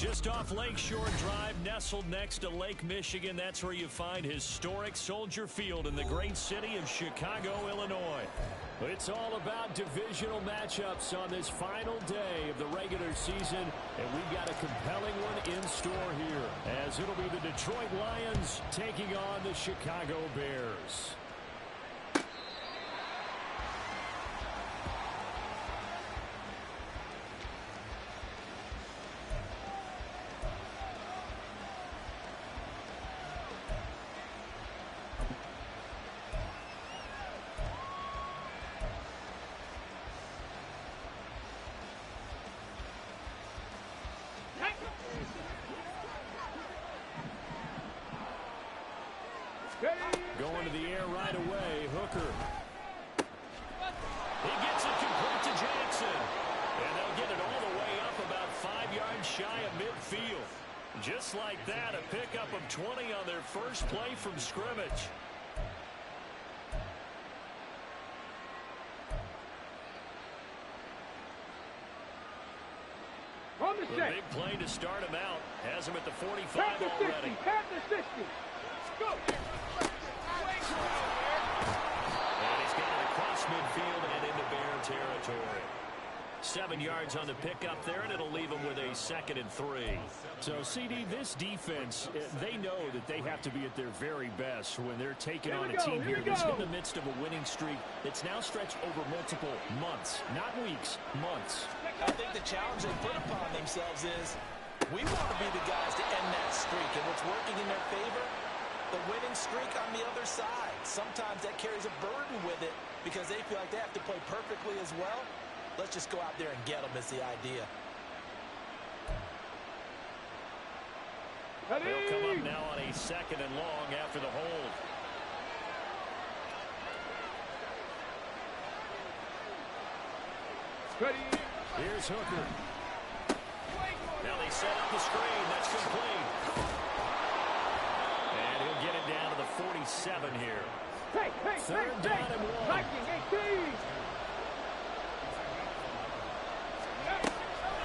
Just off Lakeshore Drive, nestled next to Lake Michigan, that's where you find historic Soldier Field in the great city of Chicago, Illinois. It's all about divisional matchups on this final day of the regular season, and we've got a compelling one in store here, as it'll be the Detroit Lions taking on the Chicago Bears. Going to the air right away, Hooker. He gets it complete to Jackson. And they'll get it all the way up about 5 yards shy of midfield. Just like that, a pickup of 20 on their first play from scrimmage. A big play to start him out. Has him at the 45 already. Pass the 60. Go. And he's got it across midfield and into Bear territory. 7 yards on the pickup there, and it'll leave him with a 2nd and 3. So, CD, this defense, they know that they have to be at their very best when they're taking on a team here that's in the midst of a winning streak that's now stretched over multiple months, not weeks, months. I think the challenge they put upon themselves is we want to be the guys to end that streak, and what's working in their favor, the winning streak on the other side. Sometimes that carries a burden with it because they feel like they have to play perfectly as well. Let's just go out there and get them is the idea. They'll come up now on a 2nd and long after the hold. Here's Hooker. Now they set up the screen. That's complete. And he'll get it down to the 47 here. Third down and 1. Viking 18.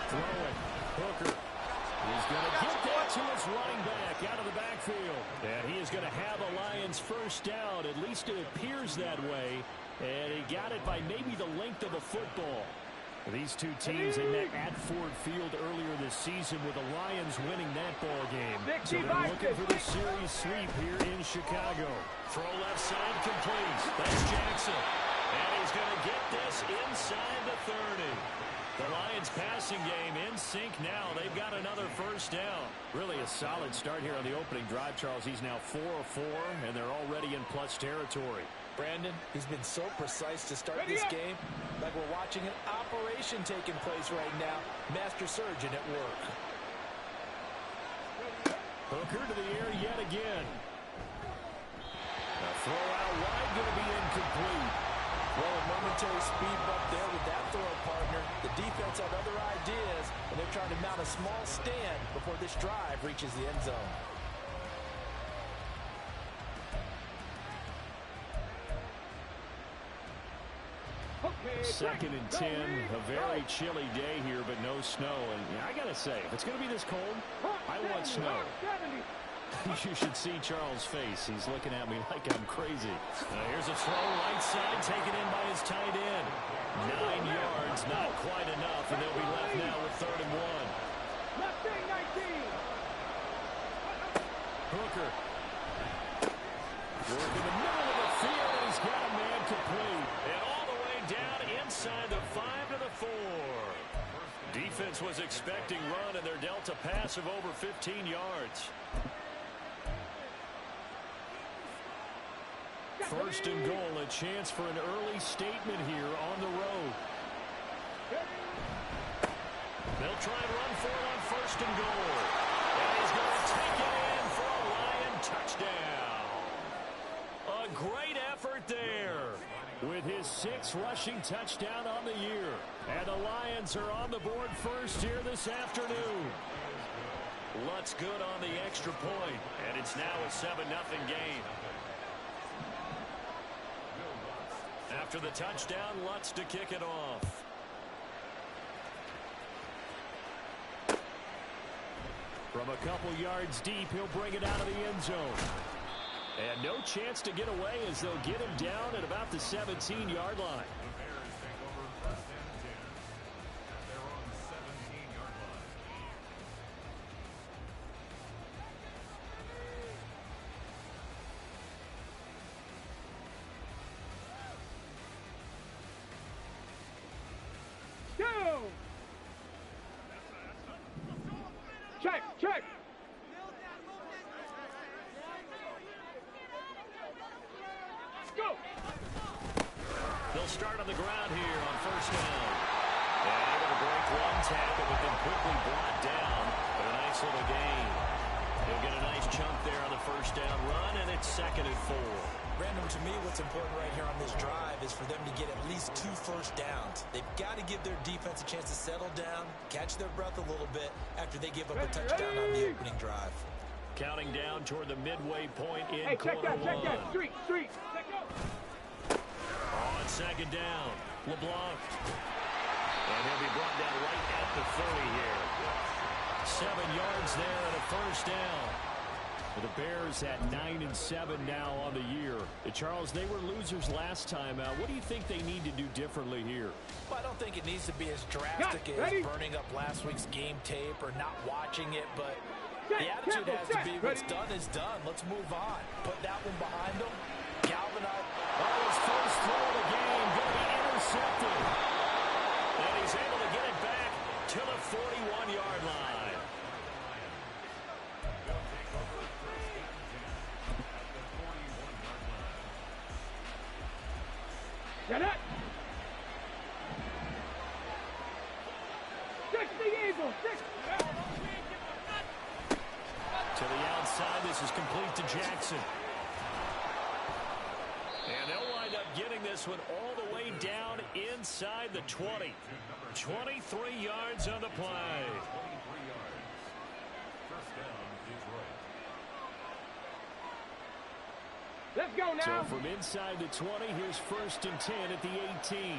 Throwing. Hooker. He's going to get that to his running back out of the backfield. And he is going to have a Lions first down. At least it appears that way. And he got it by maybe the length of a football. These two teams, they met at Ford Field earlier this season with the Lions winning that ball game. So they're looking for the series sweep here in Chicago. Throw left side complete. That's Jackson. And he's going to get this inside the 30. The Lions passing game in sync now. They've got another first down. Really a solid start here on the opening drive, Charles. He's now 4 of 4, and they're already in plus territory. Brandon, he's been so precise to start this game, like we're watching an operation taking place right now. Master surgeon at work. Hooker to the air yet again. A throw out wide, going to be incomplete. Well, a momentary speed bump there with that throw partner. The defense had other ideas, and they're trying to mount a small stand before this drive reaches the end zone. Second and 10, a very chilly day here, but no snow. And I got to say, if it's going to be this cold, I want snow. You should see Charles' face. He's looking at me like I'm crazy. Here's a throw right side, taken in by his tight end. 9 yards, not quite enough, and they'll be left now with 3rd and 1. Hooker. Working the middle of the field, and he's got a man complete. And all the way down inside the 5 to the 4. Defense was expecting run, and they're dealt a pass of over 15 yards. First and goal, a chance for an early statement here on the road. They'll try and run for it on 1st and goal. And he's going to take it in for a Lion touchdown. A great effort there with his 6th rushing touchdown on the year. And the Lions are on the board first here this afternoon. Lutz good on the extra point, and it's now a 7-0 game. After the touchdown, Lutz to kick it off. From a couple yards deep, he'll bring it out of the end zone. And no chance to get away as they'll get him down at about the 17-yard line. Check, check. Go. They'll start on the ground here on first down. And able to break one tackle, but then quickly brought down. But a nice little gain. He'll get a nice chunk there on the first down run, and it's 2nd and 4. Brandon, to me, what's important right here on this drive is for them to get at least 2 first downs. They've got to give their defense a chance to settle down, catch their breath a little bit after they give up a touchdown on the opening drive. Counting down toward the midway point in Hey, check quarter that, check one. that. Street, street. Check go. On 2nd down, LeBlanc. And he'll be brought down right at the 30 here. 7 yards there and a first down. The Bears at 9-7 now on the year. Charles, they were losers last time out. What do you think they need to do differently here? Well, I don't think it needs to be as drastic as burning up last week's game tape or not watching it, but the attitude has to be what's done is done. Let's move on. Put that one behind them. Galvanize. Oh, his first throw of the game going to be intercepted. And he's able to get it back to the 41-yard line. Get it. 60 Eagles. 6. To the outside, this is complete to Jackson. And they'll wind up getting this one all the way down inside the 20. 23 yards on the play. Let's go now. So from inside the 20, here's 1st and 10 at the 18.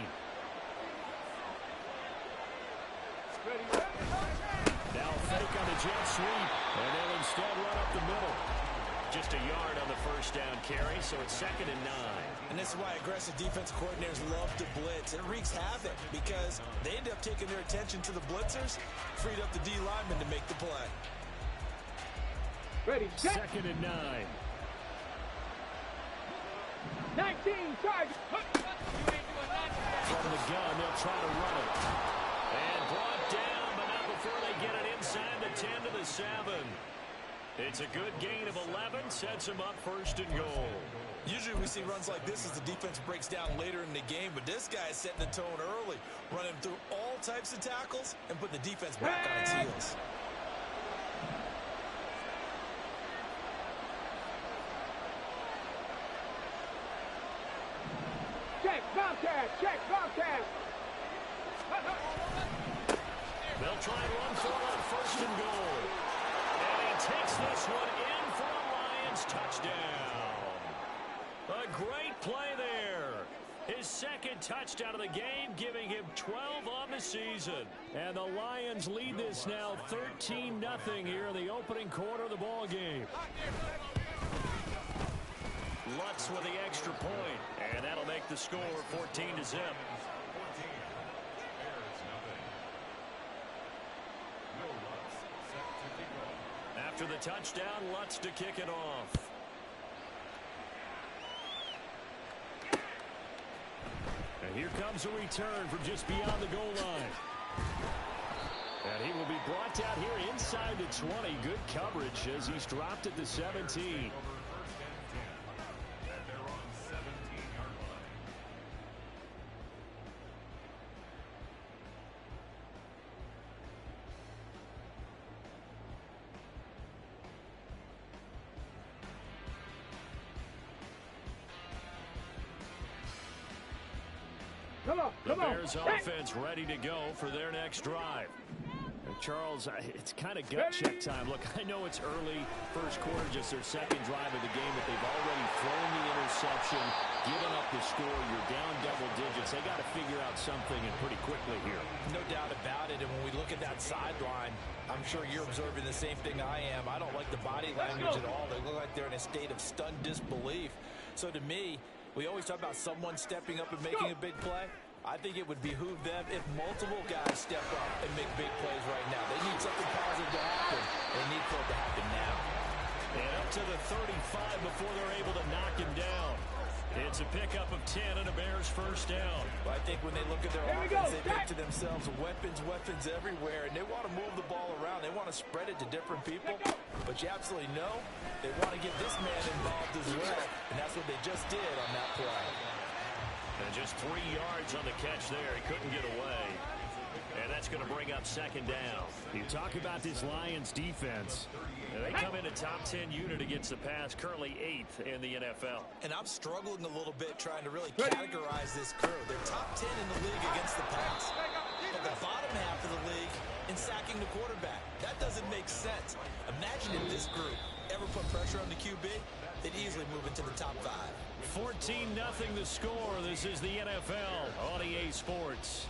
Now fake on the jet sweep, and they'll instead run up the middle. Just a yard on the first down carry, so it's 2nd and 9. And this is why aggressive defense coordinators love to blitz. It wreaks havoc because they end up taking their attention to the blitzers, freed up the D linemen to make the play. Ready, set. 2nd and 9. 19, charge. From the gun, they'll try to run it. And brought down, but not before they get it inside the 10 to the 7. It's a good gain of 11, sets them up 1st and goal. Usually we see runs like this as the defense breaks down later in the game, but this guy's setting the tone early, running through all types of tackles and putting the defense back on its heels. Check, Bobcat, check, Bobcat. They'll try and run for it on 1st and goal. And he takes this one in for a Lions touchdown. A great play there. His 2nd touchdown of the game, giving him 12 on the season. And the Lions lead this now 13-0 here in the opening quarter of the ball game. Lutz with the extra point, and that'll make the score 14-0. After the touchdown, Lutz to kick it off. And here comes a return from just beyond the goal line. And he will be brought down here inside the 20. Good coverage as he's dropped at the 17. The Bears offense ready to go for their next drive. And Charles, it's kind of gut check time. Look, I know it's early, first quarter, just their 2nd drive of the game, but they've already thrown the interception. giving up the score. You're down double digits. They got to figure out something and pretty quickly here. No doubt about it. And when we look at that sideline, I'm sure you're observing the same thing I am. I don't like the body language at all. They look like they're in a state of stunned disbelief. So to me, we always talk about someone stepping up and making a big play. I think it would behoove them if multiple guys step up and make big plays right now. They need something positive to happen. They need for it to happen now. And up to the 35 before they're able to knock him down. It's a pickup of 10 and a Bears first down. Well, I think when they look at their offense, they think to themselves, weapons everywhere, and they want to move the ball around. They want to spread it to different people, but you absolutely know they want to get this man involved as well, and that's what they just did on that play. And just 3 yards on the catch there. He couldn't get away. And that's going to bring up second down. You talk about this Lions defense. They come in a top 10 unit against the pass, currently 8th in the NFL. And I'm struggling a little bit trying to really categorize this crew. They're top 10 in the league against the pass, but the bottom half of the league in sacking the quarterback. That doesn't make sense. Imagine if this group ever put pressure on the QB, they'd easily move into the top 5. 14-0 the score. This is the NFL on EA Sports.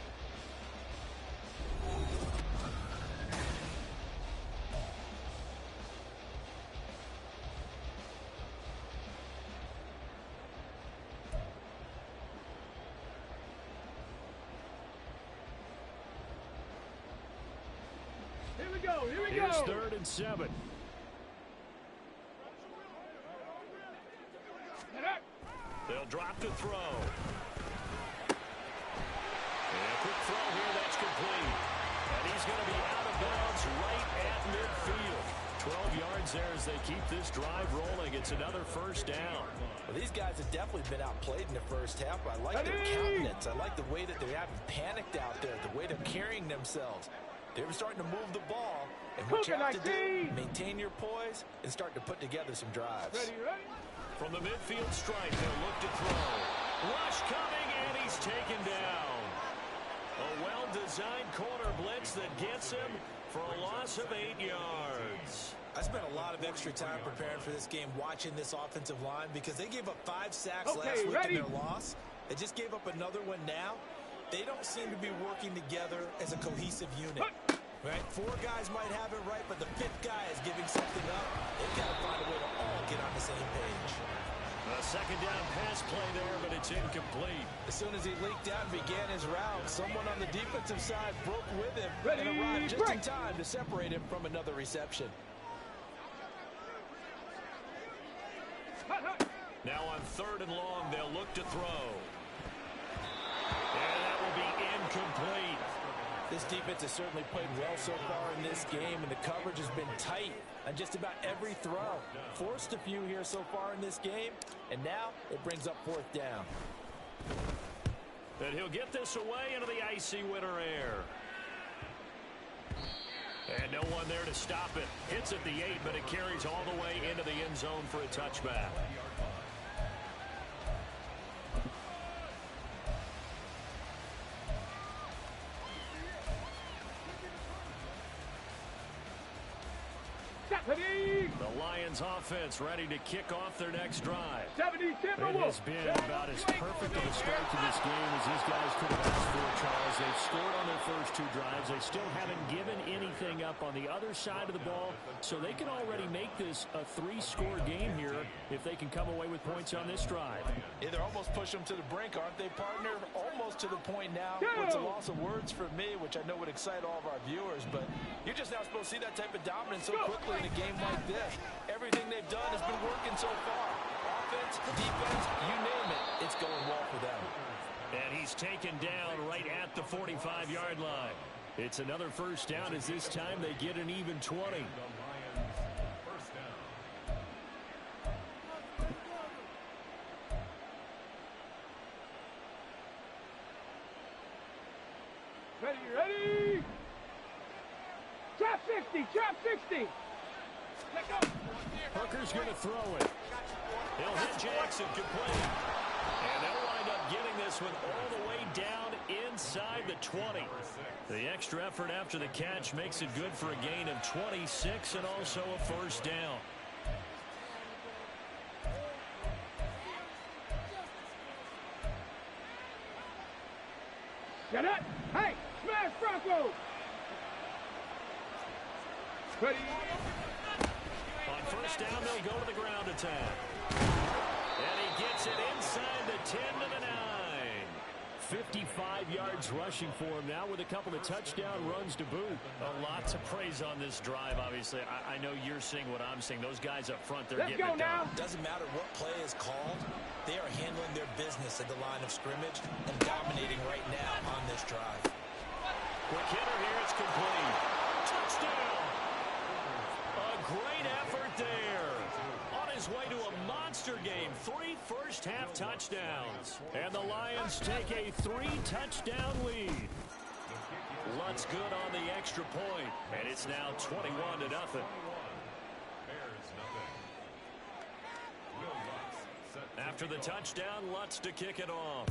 Here we go. Here's 3rd and 7. They'll drop the throw. And a quick throw here, that's complete. And he's going to be out of bounds right at midfield. 12 yards there as they keep this drive rolling. It's another first down. Well, these guys have definitely been outplayed in the first half. I like their countenance. I like the way that they haven't panicked out there, the way they're carrying themselves. They're starting to move the ball. And what you have to do, maintain your poise and start to put together some drives. Ready? From the midfield stripe, they'll look to throw. Rush coming, and he's taken down. A well-designed corner blitz that gets him for a loss of 8 yards. I spent a lot of extra time preparing for this game, watching this offensive line, because they gave up 5 sacks last week in their loss. They just gave up another one now. They don't seem to be working together as a cohesive unit. Right? 4 guys might have it right, but the 5th guy is giving something up. They've got to find a way to all get on the same page. A second down pass play there, but it's incomplete. As soon as he leaked out and began his route, someone on the defensive side broke with him and arrived just in time to separate him from another reception. Now on 3rd and long, they'll look to throw. And that will be incomplete. This defense has certainly played well so far in this game, and the coverage has been tight on just about every throw. Forced a few here so far in this game, and now it brings up 4th down. And he'll get this away into the icy winter air. And no one there to stop it. Hits at the 8, but it carries all the way into the end zone for a touchback. The Lions offense ready to kick off their next drive. It has been about as perfect of a start to this game as these guys could have asked for, Charles. They've scored on their first 2 drives. They still haven't given anything up on the other side of the ball, so they can already make this a 3-score game here if they can come away with points on this drive. Yeah, they're almost pushing them to the brink, aren't they, partner? Almost to the point now where it's a loss of words for me, which I know would excite all of our viewers, but you're just now supposed to see that type of dominance so quickly in a game like this. Everything they've done has been working so far. Offense, defense, you name it, it's going well for them. And he's taken down right at the 45-yard line. It's another first down as this time they get an even 20. Ready? Trap 60. Hooker's going to throw it. He'll hit Jackson complete. And they'll wind up getting this one all the way down inside the 20. The extra effort after the catch makes it good for a gain of 26 and also a first down. Shut up. Hey, smash Bronco. Ready. On first down, they'll go to the ground attack. And he gets it inside the 10 to the 9. 55 yards rushing for him now with a couple of touchdown runs to boot. Lots of praise on this drive, obviously. I know you're seeing what I'm seeing. Those guys up front, they're Let's getting go it done. now. Doesn't matter what play is called. They are handling their business at the line of scrimmage and dominating right now on this drive. Quick hitter here. It's complete. Touchdown. A great effort there. On his way to a monster game. 3 first-half touchdowns. And the Lions take a 3-touchdown lead. Lutz good on the extra point. And it's now 21 to nothing. After the touchdown, Lutz to kick it off.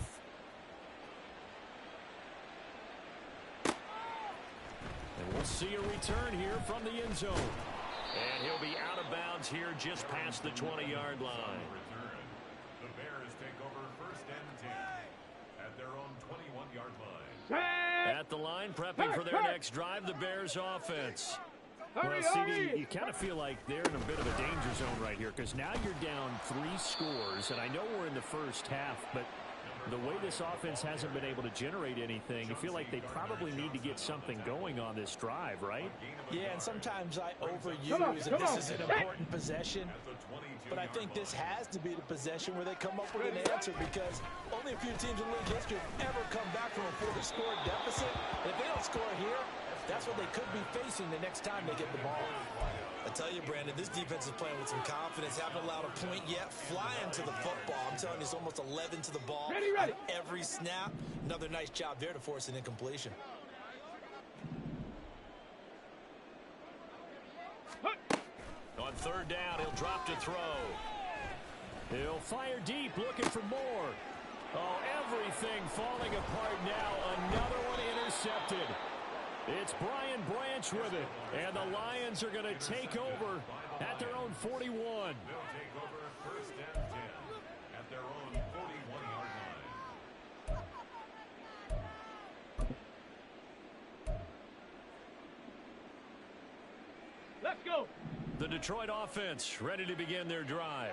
And we'll see a return here from the end zone. And he'll be out of bounds here just past the 20-yard line. The Bears take over first and 10 at their own 21-yard line. At the line, prepping for their next drive, the Bears offense. Well, CD, you kind of feel like they're in a bit of a danger zone right here because now you're down 3 scores, and I know we're in the first half, but the way this offense hasn't been able to generate anything, you feel like they probably need to get something going on this drive, right? Yeah, and sometimes I overuse that this is an important possession, but I think this has to be the possession where they come up with an answer because only a few teams in league history have ever come back from a 4-score deficit. And if they don't score here, that's what they could be facing the next time they get the ball. I tell you, Brandon, this defense is playing with some confidence. Haven't allowed a point yet. Flying to the football. I'm telling you, it's almost 11 to the ball. Ready. On every snap. Another nice job there to force an incompletion. On third down, he'll drop to throw. He'll fire deep, looking for more. Oh, everything falling apart now. Another one intercepted. It's Brian Branch with it, and the Lions are going to take over at their own 41. They'll take over first and 10 at their own 41-yard line. Let's go. The Detroit offense ready to begin their drive.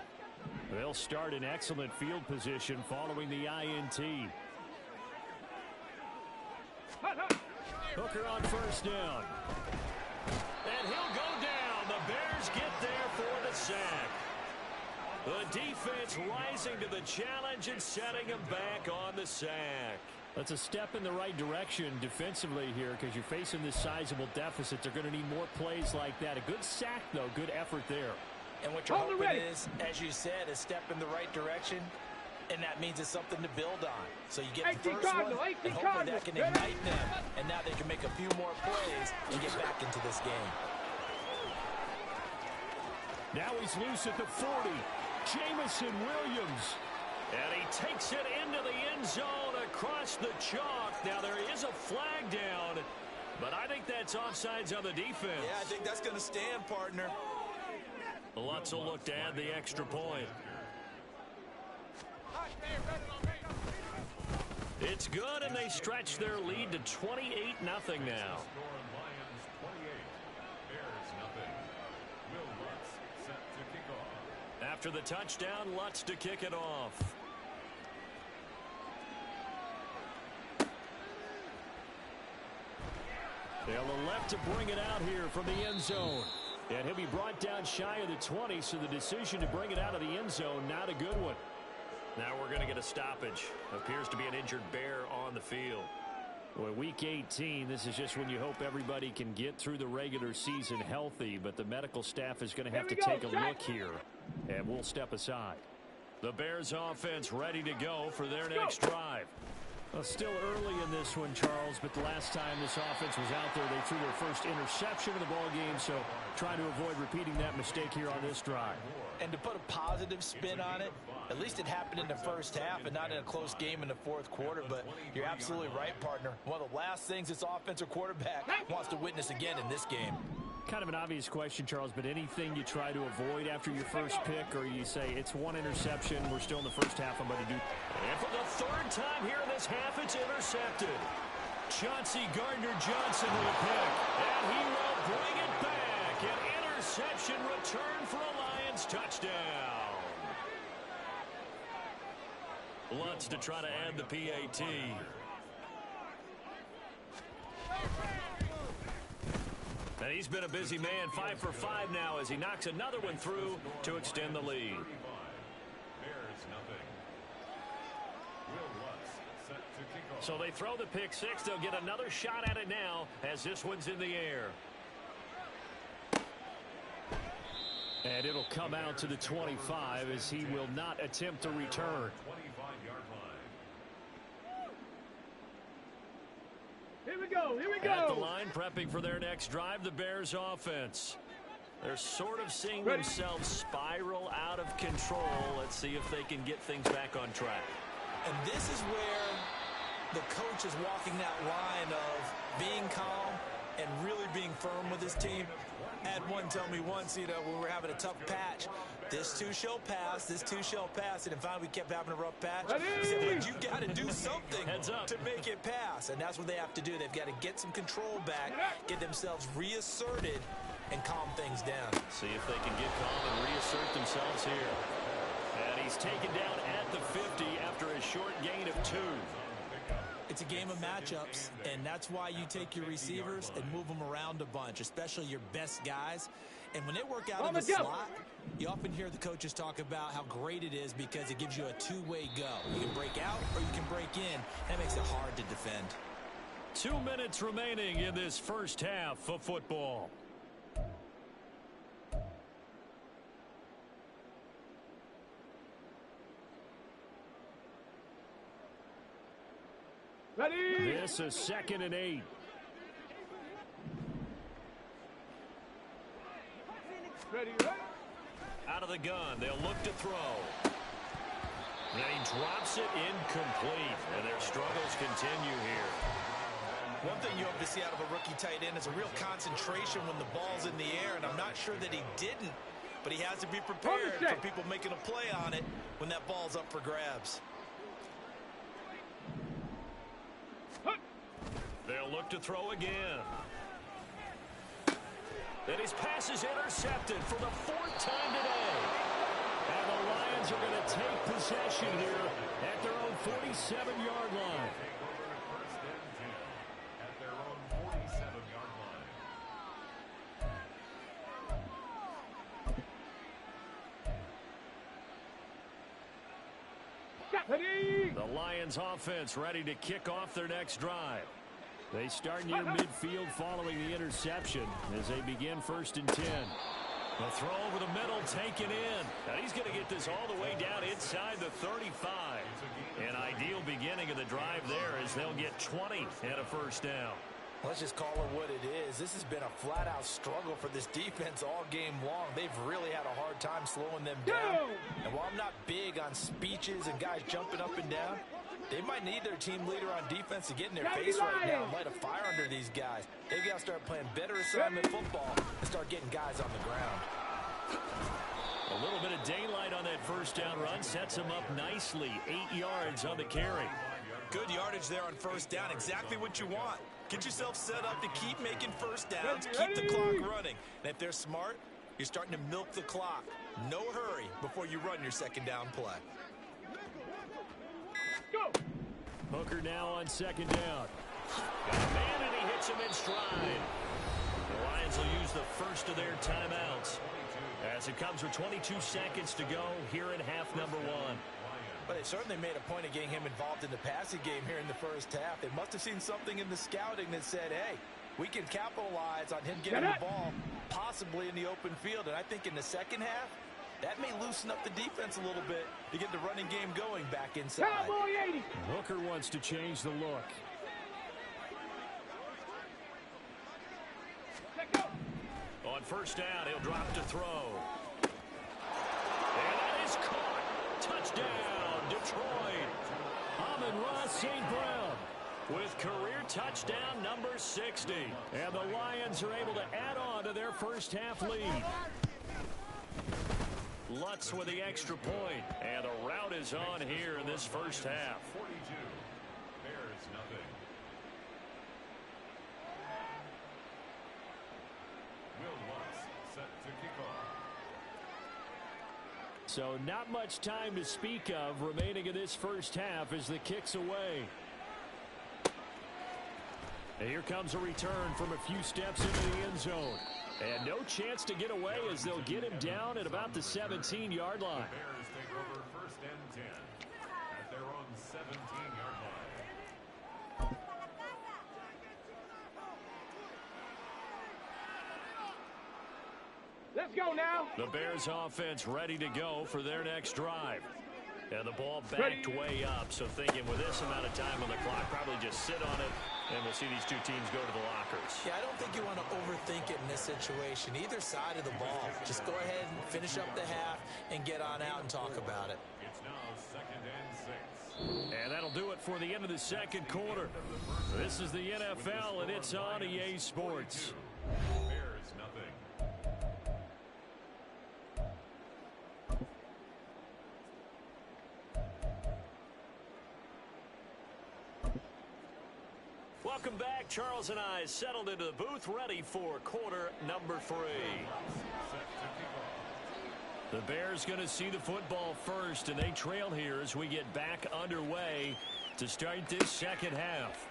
They'll start in excellent field position following the INT. Hooker on first down. And he'll go down. The Bears get there for the sack. The defense rising to the challenge and setting him back on the sack. That's a step in the right direction defensively here because you're facing this sizable deficit. They're going to need more plays like that. A good sack, though. Good effort there. And what you're hoping is, as you said, a step in the right direction. And that means it's something to build on. So you get the first one, and hopefully that can ignite them. And now they can make a few more plays and get back into this game. Now he's loose at the 40. Jamison Williams. And he takes it into the end zone across the chalk. Now there is a flag down, but I think that's offsides on the defense. Yeah, I think that's going to stand, partner. Lutz will look to add the extra point. It's good, and they stretch their lead to 28-0 now. Score on Lions 28, Bears nothing. Will Lutz set to kick off. After the touchdown, Lutz to kick it off. They'll elect to bring it out here from the end zone. And he'll be brought down shy of the 20, so the decision to bring it out of the end zone, not a good one. Now we're going to get a stoppage. Appears to be an injured Bear on the field. Well, Week 18, this is just when you hope everybody can get through the regular season healthy, but the medical staff is going to have to take a look here, and we'll step aside. The Bears offense ready to go for their next drive. Well, still early in this one, Charles, but the last time this offense was out there, they threw their first interception of the ball game, so trying to avoid repeating that mistake here on this drive. And to put a positive spin on it, at least it happened in the first half and not in a close game in the fourth quarter, but you're absolutely right, partner. One of the last things this offensive quarterback wants to witness again in this game. Kind of an obvious question, Charles, but anything you try to avoid after your first pick, or you say it's one interception, we're still in the first half, I'm going to do. And for the third time here in this half, it's intercepted. Chauncey Gardner-Johnson with a pick. And he will bring it back. An interception return for a Lions touchdown. Lutz to try to add the PAT. And he's been a busy man, 5 for 5 now as he knocks another one through to extend the lead. So they throw the pick six. They'll get another shot at it now as this one's in the air. And it'll come out to the 25 as he will not attempt to return. Here we go. Here we go. At the line, prepping for their next drive, the Bears offense. They're sort of seeing themselves spiral out of control. Let's see if they can get things back on track. And this is where the coach is walking that line of being calm and really being firm with his team. Had one tell me once, when we were having a tough patch, this too shall pass, this too shall pass. And finally we kept having a rough patch. He said, but you got to do something to make it pass. And that's what they have to do. They've got to get some control back, get themselves reasserted, and calm things down. See if they can get calm and reassert themselves here. And he's taken down at the 50 after a short gain of 2. It's a game of matchups, and that's why you take your receivers and move them around a bunch, especially your best guys. And when they work out in the slot, you often hear the coaches talk about how great it is because it gives you a two-way go. You can break out or you can break in. That makes it hard to defend. 2 minutes remaining in this first half of football. Ready. This is 2nd and 8. Ready. Out of the gun, they'll look to throw. And he drops it incomplete, and their struggles continue here. One thing you hope to see out of a rookie tight end is a real concentration when the ball's in the air, and I'm not sure that he didn't, but he has to be prepared for people making a play on it when that ball's up for grabs. They'll look to throw again. And his pass is intercepted for the 4th time today. And the Lions are going to take possession here at their own 47-yard line. At their own 47-yard line. The Lions offense ready to kick off their next drive. They start near midfield following the interception as they begin 1st and 10. The throw over the middle taken in. And he's going to get this all the way down inside the 35. An ideal beginning of the drive there as they'll get 20 and a first down. Let's just call it what it is. This has been a flat-out struggle for this defense all game long. They've really had a hard time slowing them down. And while I'm not big on speeches and guys jumping up and down, they might need their team leader on defense to get in their face right now and light a fire under these guys. They've got to start playing better assignment football and start getting guys on the ground. A little bit of daylight on that first down run sets him up nicely. 8 yards on the carry. Good yardage there on first down. Exactly what you want. Get yourself set up to keep making first downs, keep the clock running. And if they're smart, you're starting to milk the clock. No hurry before you run your second down play. Go. Hooker now on 2nd down. Got a man and he hits him in stride. The Lions will use the first of their timeouts as it comes with 22 seconds to go here in half number 1. But they certainly made a point of getting him involved in the passing game here in the first half. They must have seen something in the scouting that said, hey, we can capitalize on him getting the ball possibly in the open field. And I think in the second half, that may loosen up the defense a little bit to get the running game going back inside. Cowboy 80. Hooker wants to change the look. On first down, he'll drop to throw. And that is caught. Touchdown, Detroit. Amon-Ra St. Brown with career touchdown number 60. And the Lions are able to add on to their first half lead. Lutz with the extra point. And the route is on here in this first half. 42. Bears nothing. So not much time to speak of remaining in this first half as the kick's away. And here comes a return from a few steps into the end zone. And no chance to get away as they'll get him down at about the 17-yard line. The Bears take over 1st and 10 at their own 17-yard line. Let's go now. The Bears offense ready to go for their next drive. And the ball backed way up, so thinking with this amount of time on the clock, probably just sit on it, and we'll see these two teams go to the lockers. Yeah, I don't think you want to overthink it in this situation. Either side of the ball. Just go ahead and finish up the half and get on out and talk about it. It's now 2nd and 6. And that'll do it for the end of the second quarter. This is the NFL, and it's on EA Sports. Bears nothing. Welcome back. Charles and I settled into the booth, ready for quarter number 3. The Bears going to see the football first, and they trail here as we get back underway to start this second half.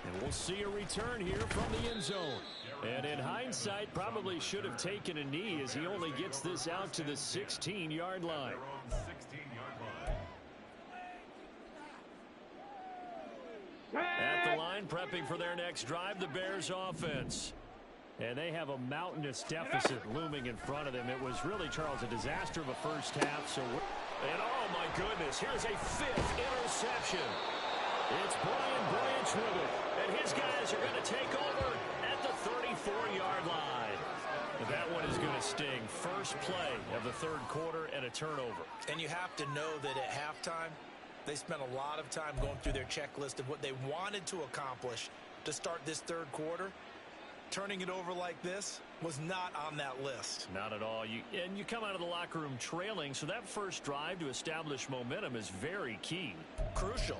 And we'll see a return here from the end zone. And in hindsight, probably should have taken a knee as he only gets this out to the 16-yard line. Their own 16-yard line. At the line, prepping for their next drive, the Bears offense. And they have a mountainous deficit looming in front of them. It was really, Charles, a disaster of a first half. And oh my goodness, here's a 5th interception. It's Brian Branch with it. And his guys are going to take over at the 34-yard line. And that one is going to sting. First play of the third quarter and a turnover. And you have to know that at halftime, they spent a lot of time going through their checklist of what they wanted to accomplish to start this third quarter. Turning it over like this was not on that list. Not at all. And you come out of the locker room trailing, so that first drive to establish momentum is very key. Crucial.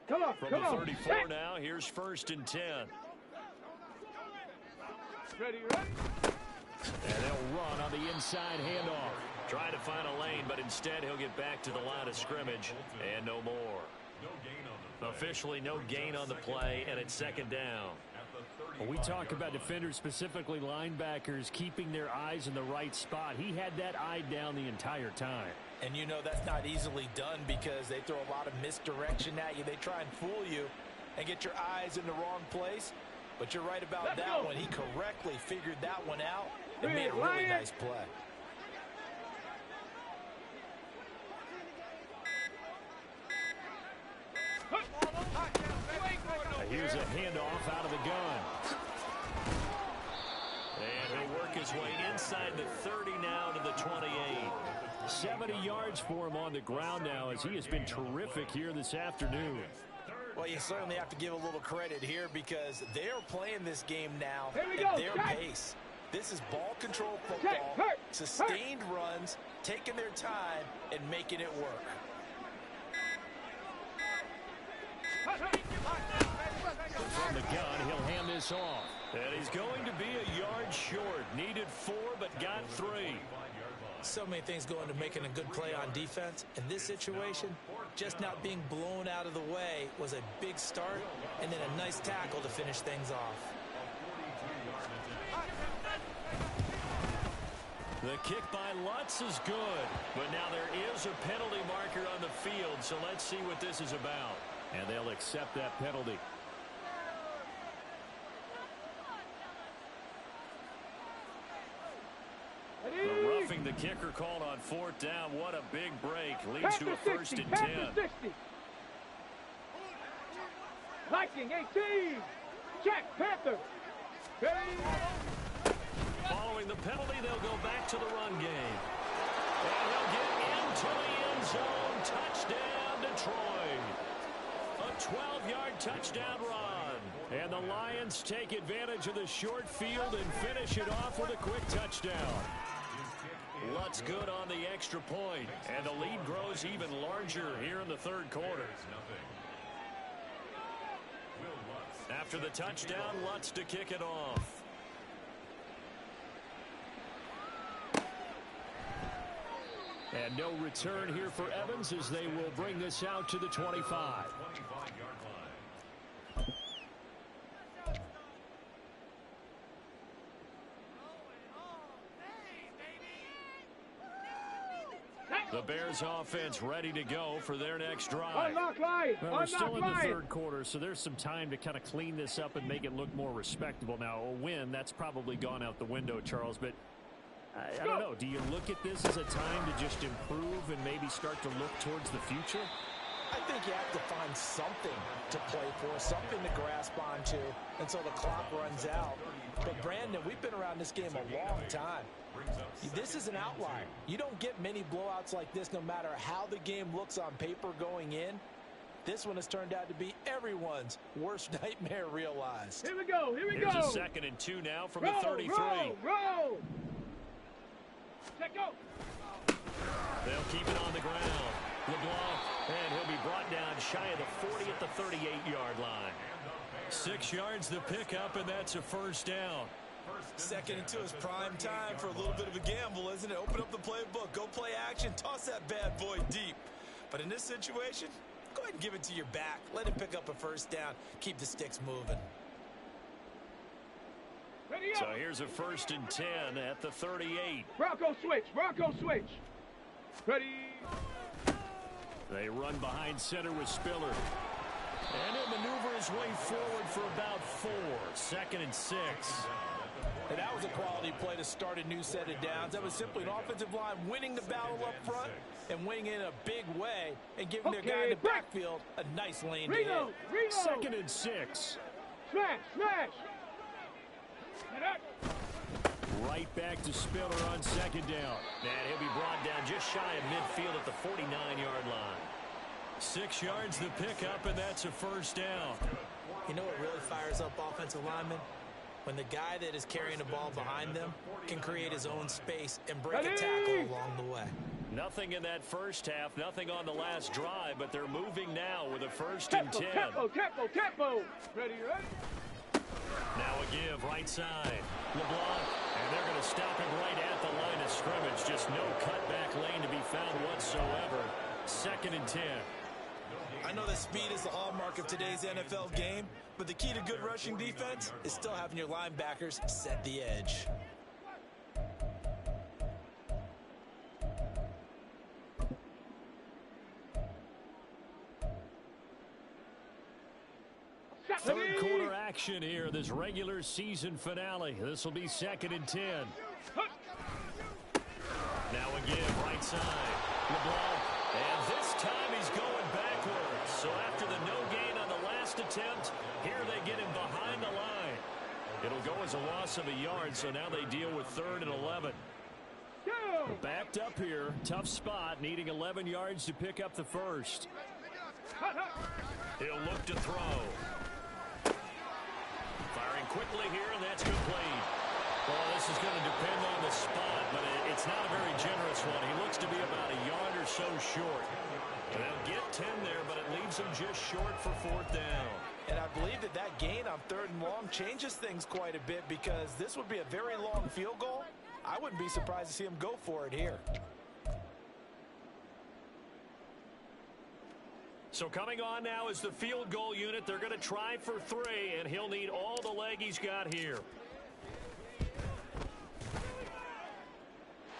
Come on, From come the on. 34 now, here's 1st and 10. Ready, ready. And they'll run on the inside handoff. Trying to find a lane, but instead he'll get back to the line of scrimmage and no more. No gain on the play. Officially no gain on the play, and it's 2nd down. At the When we talk about defenders, specifically linebackers, keeping their eyes in the right spot, he had that eye down the entire time. And you know that's not easily done because they throw a lot of misdirection at you. They try and fool you and get your eyes in the wrong place. But you're right about that one. He correctly figured that one out and made a really nice play. Here's a handoff out of the gun. And he'll work his way inside the 30 now to the 28. 70 yards for him on the ground now as he has been terrific here this afternoon. Well, you certainly have to give a little credit here because they're playing this game now at their pace. This is ball control football, sustained runs, taking their time, and making it work. From the gun, he'll hand this off. And he's going to be a yard short. Needed 4, but got 3. So many things go into making a good play on defense. In this situation, just not being blown out of the way was a big start, and then a nice tackle to finish things off. The kick by Lutz is good, but now there is a penalty marker on the field, so let's see what this is about. And they'll accept that penalty. The roughing the kicker called on 4th down. What a big break. Leads to a 1st and 10. Viking 18. Check, Panther. Following the penalty, they'll go back to the run game. And he'll get into the end zone. Touchdown, Detroit. A 12-yard touchdown run. And the Lions take advantage of the short field and finish it off with a quick touchdown. Lutz good on the extra point, and the lead grows even larger here in the 3rd quarter. After the touchdown, Lutz to kick it off. And no return here for Evans as they will bring this out to the 25. The Bears offense ready to go for their next drive. Unlock line. Well, we're still in the 3rd quarter, so there's some time to kind of clean this up and make it look more respectable. Now, a win, that's probably gone out the window, Charles, but I don't know. Do you look at this as a time to just improve and maybe start to look towards the future? I think you have to find something to play for, something to grasp onto until the clock runs out. But, Brandon, we've been around this game a long time. This is an outlier. You don't get many blowouts like this no matter how the game looks on paper going in. This one has turned out to be everyone's worst nightmare realized. Here we go. Here we go. Here's a 2nd and 2 now from the 33. Roll. Check go. They'll keep it on the ground. LeBlanc, and he'll be brought down shy of the 40 at the 38-yard line. 6 yards the pickup, and that's a 1st down. 2nd and 2 is prime time for a little bit of a gamble, isn't it? Open up the playbook, go play action, toss that bad boy deep. But in this situation, go ahead and give it to your back. Let him pick up a 1st down. Keep the sticks moving. So here's a 1st and 10 at the 38. Bronco switch. Bronco switch. Ready. They run behind center with Spiller. And he'll maneuver his way forward for about 4. 2nd and 6. And that was a quality play to start a new set of downs. That was simply an offensive line winning the battle up front and winning in a big way and giving their guy in the backfield a nice lane to hit. 2nd and 6. Smash. Right back to Spiller on 2nd down. And he'll be brought down just shy of midfield at the 49-yard line. 6 yards the pickup, and that's a 1st down. You know what really fires up offensive linemen? When the guy that is carrying the ball behind them can create his own space and break a tackle along the way. Nothing in that 1st half, nothing on the last drive, but they're moving now with a 1st and 10. Tempo. Ready. Now a give right side. LeBlanc, and they're going to stop him right at the line of scrimmage. Just no cutback lane to be found whatsoever. 2nd and 10. I know that speed is the hallmark of today's NFL game, But the key to good rushing defense is still having your linebackers set the edge. Third quarter action here, this regular season finale. This will be 2nd and 10. Now again, right side. LeBlanc. And this time he's going backwards. So after the no gain on the last attempt, here they get him behind the line. It'll go as a loss of a yard, so now they deal with 3rd and 11. Backed up here, tough spot, needing 11 yards to pick up the first. He'll look to throw. Firing quickly here, and that's complete. Well, this is going to depend on the spot, but it's not a very generous one. He looks to be about a yard or so short. And they'll get 10 there, but it leaves him just short for 4th down. And I believe that gain on 3rd and long changes things quite a bit, because this would be a very long field goal. I wouldn't be surprised to see him go for it here. So coming on now is the field goal unit. They're going to try for 3, and he'll need all the leg he's got here.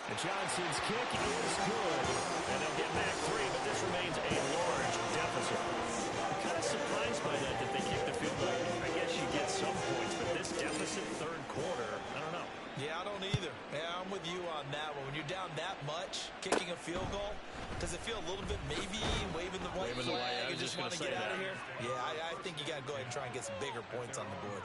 And Johnson's kick is good. And they'll get back 3, but this remains a large deficit. I'm kind of surprised by that they kicked the field goal. I guess you get some points, but this deficit 3rd quarter, I don't know. Yeah, I don't either. Yeah, I'm with you on that one. When you're down that much, kicking a field goal, does it feel a little bit maybe waving the white flag and just want to get out of here? Yeah, I think you got to go ahead and try and get some bigger points on the board.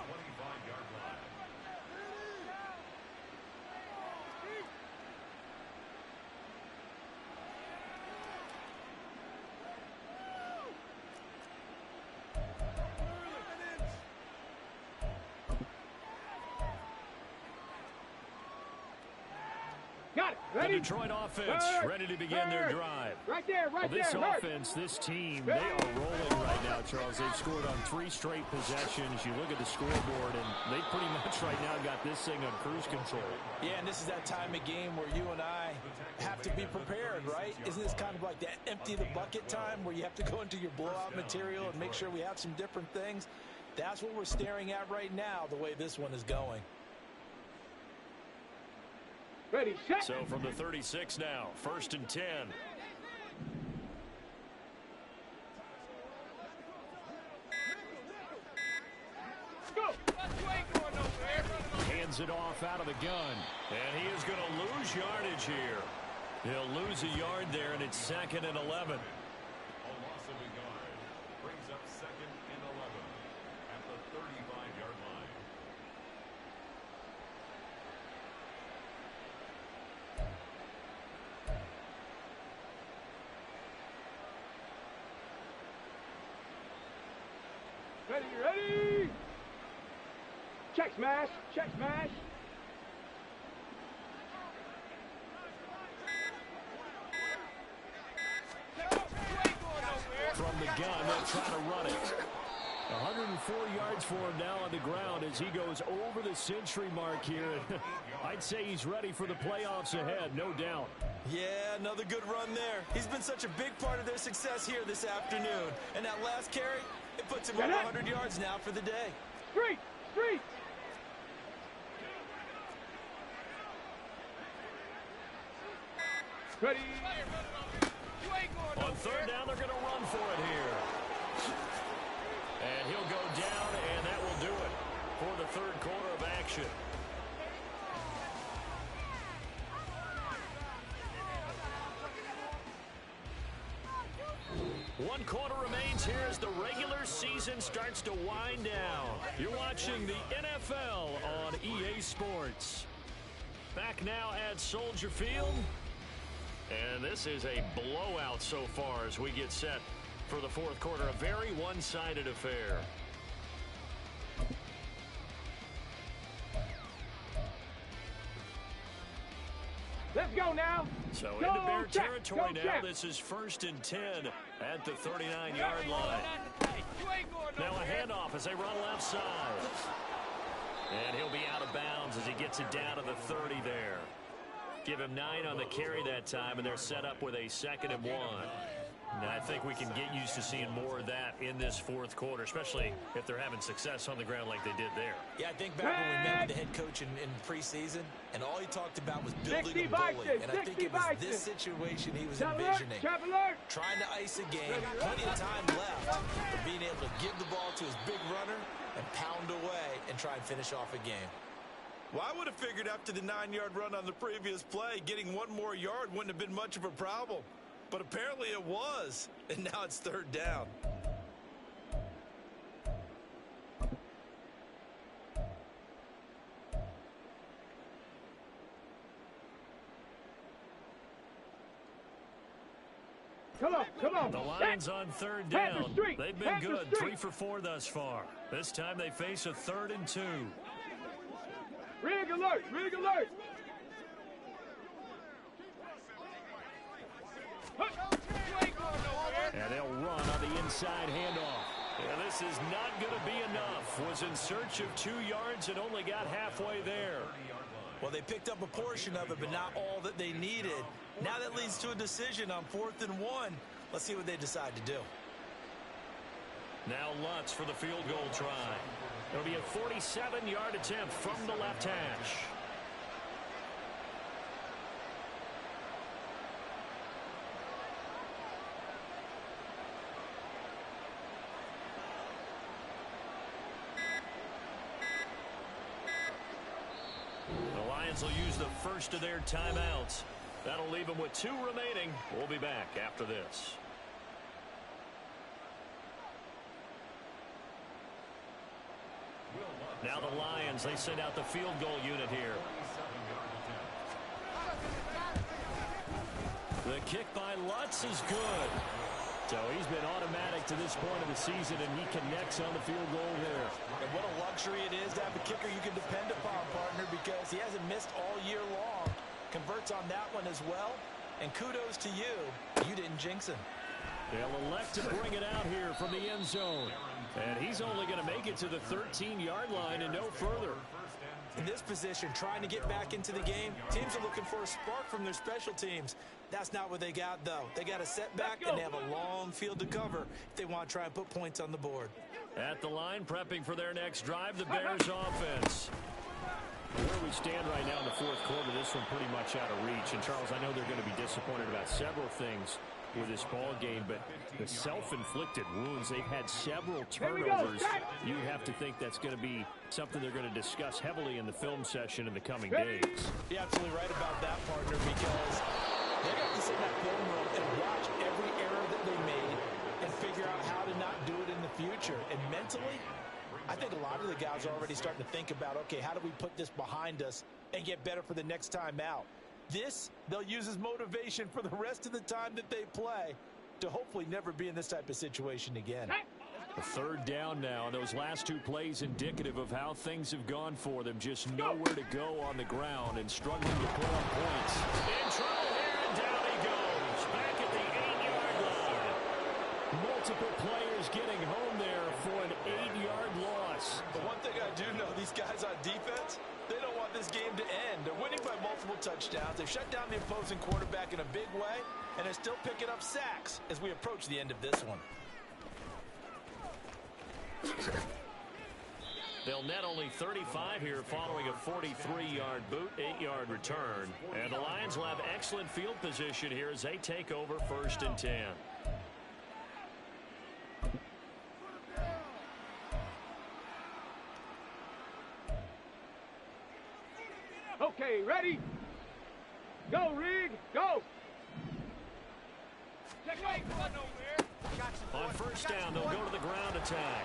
Got it. The Ready? Detroit offense ready to begin their drive. Right there, right This there. offense, this team, they are rolling right now, Charles. They've scored on 3 straight possessions. You look at the scoreboard, and they pretty much right now got this thing on cruise control. Yeah, and this is that time of game where you and I have to be prepared, right? Isn't this kind of like that empty the bucket time where you have to go into your blowout material and make sure we have some different things? That's what we're staring at right now, the way this one is going. Ready, set. So from the 36 now, 1st and 10. Go. You ain't going nowhere. Hands it off out of the gun. And he is going to lose yardage here. He'll lose a yard there, and it's 2nd and 11. A loss of a yard brings up 2nd and 11 at the 35-yard line. Ready, ready. Check smash, check smash. From the gun, they'll try to run it. 104 yards for him now on the ground as he goes over the century mark here. I'd say he's ready for the playoffs ahead, no doubt. Yeah, another good run there. He's been such a big part of their success here this afternoon. And that last carry, it puts him over 100 yards now for the day. Street, street. Ready. On 3rd down, they're going to run for it here. And he'll go down, and that will do it for the 3rd quarter of action. One quarter remains here as the regular season starts to wind down. You're watching the NFL on EA Sports. Back now at Soldier Field. And this is a blowout so far as we get set for the 4th quarter. A very one-sided affair. Let's go now. So Go into Bear check, territory go now. check. This is 1st and 10 at the 39-yard line. Now a handoff as they run left side. And he'll be out of bounds as he gets it down to the 30 there. Give him 9 on the carry that time, and they're set up with a 2nd and 1. And I think we can get used to seeing more of that in this fourth quarter, especially if they're having success on the ground like they did there. Yeah, I think back when we met with the head coach in preseason, and all he talked about was building a bully. And I think it was this situation he was envisioning. Trying to ice a game, plenty of time left, but being able to give the ball to his big runner and pound away and try and finish off a game. Well, I would have figured after the 9-yard run on the previous play, getting one more yard wouldn't have been much of a problem. But apparently it was, and now it's third down. Come on, come on. The Lions on third down. They've been good, 3 for 4 thus far. This time they face a 3rd and 2. Rig alert, rig alert. And they'll run on the inside handoff. And this is not going to be enough. Was in search of 2 yards and only got halfway there. Well, they picked up a portion of it, but not all that they needed. Now that leads to a decision on 4th and 1. Let's see what they decide to do. Now Lutz for the field goal try. It'll be a 47-yard attempt from the left hash. The Lions will use the first of their timeouts. That'll leave them with 2 remaining. We'll be back after this. Now the Lions, they send out the field goal unit here. The kick by Lutz is good. So he's been automatic to this point of the season, and he connects on the field goal there. And what a luxury it is to have a kicker you can depend upon, partner, because he hasn't missed all year long. Converts on that one as well. And kudos to you. You didn't jinx him. They'll elect to bring it out here from the end zone. And he's only going to make it to the 13-yard line and no further. In this position, trying to get back into the game, teams are looking for a spark from their special teams. That's not what they got, though. They got a setback, and they have a long field to cover if they want to try and put points on the board. At the line, prepping for their next drive, the Bears offense. Where we stand right now in the fourth quarter, this one pretty much out of reach. And, Charles, I know they're going to be disappointed about several things with this ball game, but the self-inflicted wounds, they've had several turnovers. You have to think that's going to be something they're going to discuss heavily in the film session in the coming days. You're absolutely right about that, partner, because they got to sit in that film room and watch every error that they made and figure out how to not do it in the future. And mentally, I think a lot of the guys are already starting to think about, okay, how do we put this behind us and get better for the next time out? This, they'll use as motivation for the rest of the time that they play to hopefully never be in this type of situation again. A 3rd down now, and those last 2 plays indicative of how things have gone for them. Just nowhere to go on the ground and struggling to put up points. In trouble here, and down he goes. Back at the 8-yard line. Multiple players getting home there for an 8-yard loss. But one thing I do know, these guys on defense, they don't want this game to end. They're winning by multiple touchdowns. They've shut down the opposing quarterback in a big way, and they're still picking up sacks as we approach the end of this one. They'll net only 35 here following a 43-yard boot, 8-yard return. And the Lions will have excellent field position here as they take over 1st and 10. Okay, ready? Go, Rig, go! Check right, over here. On 1st down, they'll go to the ground attack.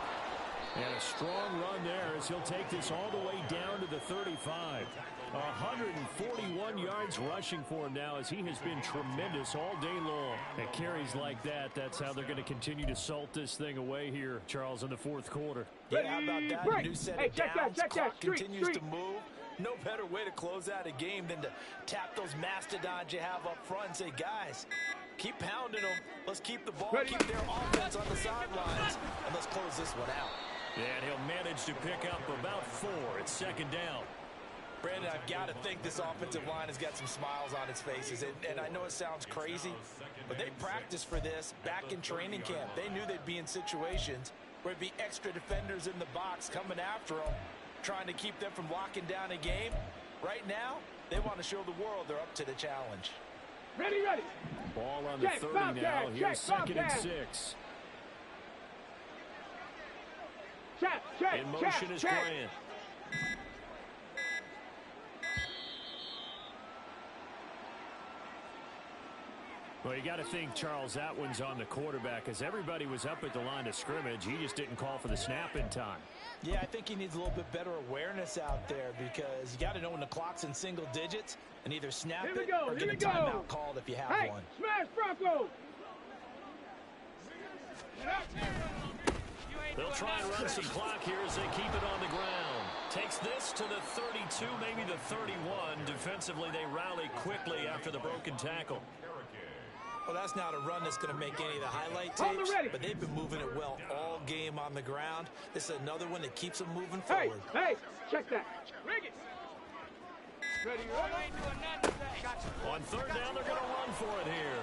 And a strong run there as he'll take this all the way down to the 35. 141 yards rushing for him now as he has been tremendous all day long. And carries like that, that's how they're going to continue to salt this thing away here, Charles, in the fourth quarter. Yeah, how about that? Break. New set Hey, of check downs. that. Clock Street, continues street. to move. No better way to close out a game than to tap those mastodons you have up front and say, guys, keep pounding them. Let's keep the ball, Ready? keep their offense on the sidelines, and let's close this one out. And he'll manage to pick up about 4 at 2nd down. Brandon, I've got to think this offensive line has got some smiles on its faces. And I know it sounds crazy, but they practiced for this back in training camp. They knew they'd be in situations where it'd be extra defenders in the box coming after them, trying to keep them from locking down a game. Right now, they want to show the world they're up to the challenge. Ready, ready. Ball on the 30 now. Here's second and 6. Check, In motion is Grant. Well, you got to think, Charles, that one's on the quarterback, as everybody was up at the line of scrimmage. He just didn't call for the snap in time. Yeah, I think he needs a little bit better awareness out there, because you got to know when the clock's in single digits and either snap it or get a timeout called if you have one. Smash Bronco! They'll try and run some clock here as they keep it on the ground. Takes this to the 32, maybe the 31. Defensively, they rally quickly after the broken tackle. Well, that's not a run that's going to make any of the highlight tapes, but they've been moving it well all game on the ground. This is another one that keeps them moving forward. Hey, check that. Rig it. Ready, ready. On third down, they're going to run for it here.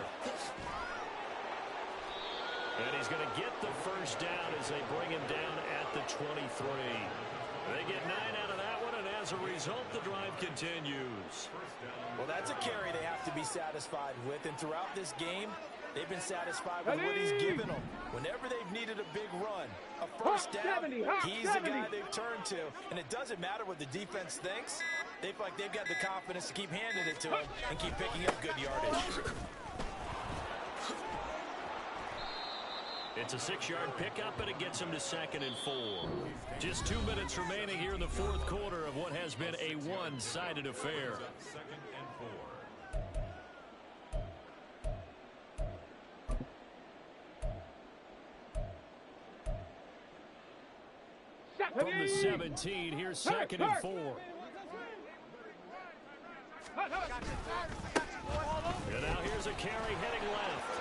And he's going to get the first down as they bring him down at the 23. They get 9 out of that one, and as a result, the drive continues. Well, that's a carry they have to be satisfied with, and throughout this game, they've been satisfied with what he's given them. Whenever they've needed a big run, a first down, he's the guy they've turned to, and it doesn't matter what the defense thinks. They feel like they've got the confidence to keep handing it to him and keep picking up good yardage. It's a 6-yard pickup, and it gets him to 2nd and 4. Just 2 minutes remaining here in the fourth quarter of what has been a one-sided affair. 2nd and 4. From the 17, here's 2nd and 4. And now here's a carry heading left.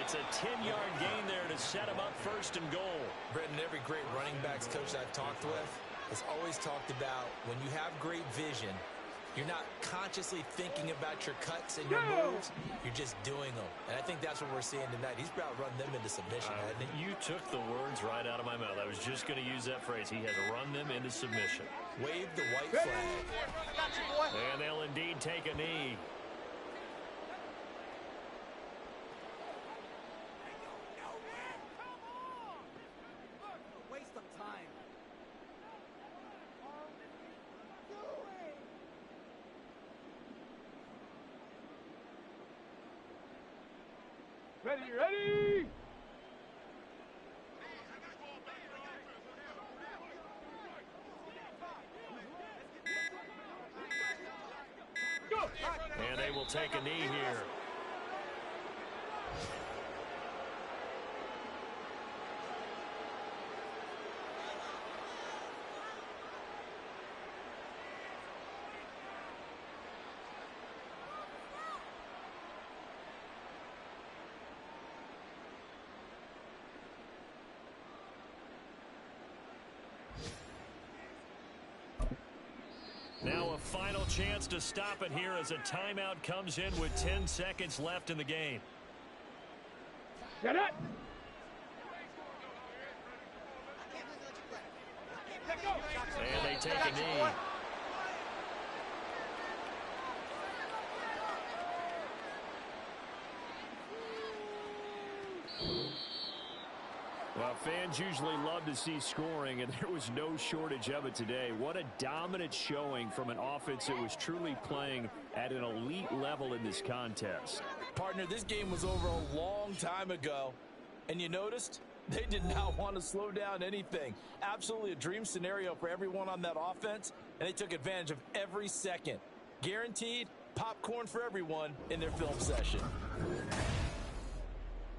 It's a 10-yard gain there to set him up 1st and goal. Brendan, every great running backs coach I've talked with has always talked about when you have great vision, you're not consciously thinking about your cuts and your moves. You're just doing them. And I think that's what we're seeing tonight. He's about to run them into submission, hasn't he? You took the words right out of my mouth. I was just going to use that phrase. He has run them into submission. Wave the white flag. And they'll indeed take a knee. Ready, ready! Go! And they will take a knee here. Now a final chance to stop it here as a timeout comes in with 10 seconds left in the game. Get it! And they take a knee. Well, fans usually love to see scoring, and there was no shortage of it today. What a dominant showing from an offense that was truly playing at an elite level in this contest. Partner, this game was over a long time ago, and you noticed they did not want to slow down anything. Absolutely a dream scenario for everyone on that offense, and they took advantage of every second. Guaranteed popcorn for everyone in their film session.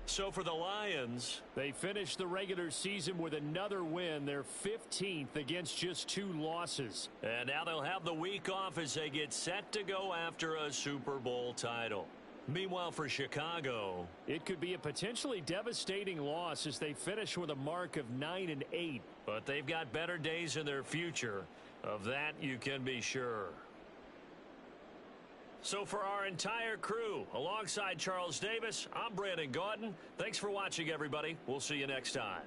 So for the Lions, they finished the regular season with another win, their 15th against just 2 losses. And now they'll have the week off as they get set to go after a Super Bowl title. Meanwhile, for Chicago, it could be a potentially devastating loss as they finish with a mark of 9-8. But they've got better days in their future Of that, you can be sure. So for our entire crew, alongside Charles Davis, I'm Brandon Gaudin. Thanks for watching, everybody. We'll see you next time.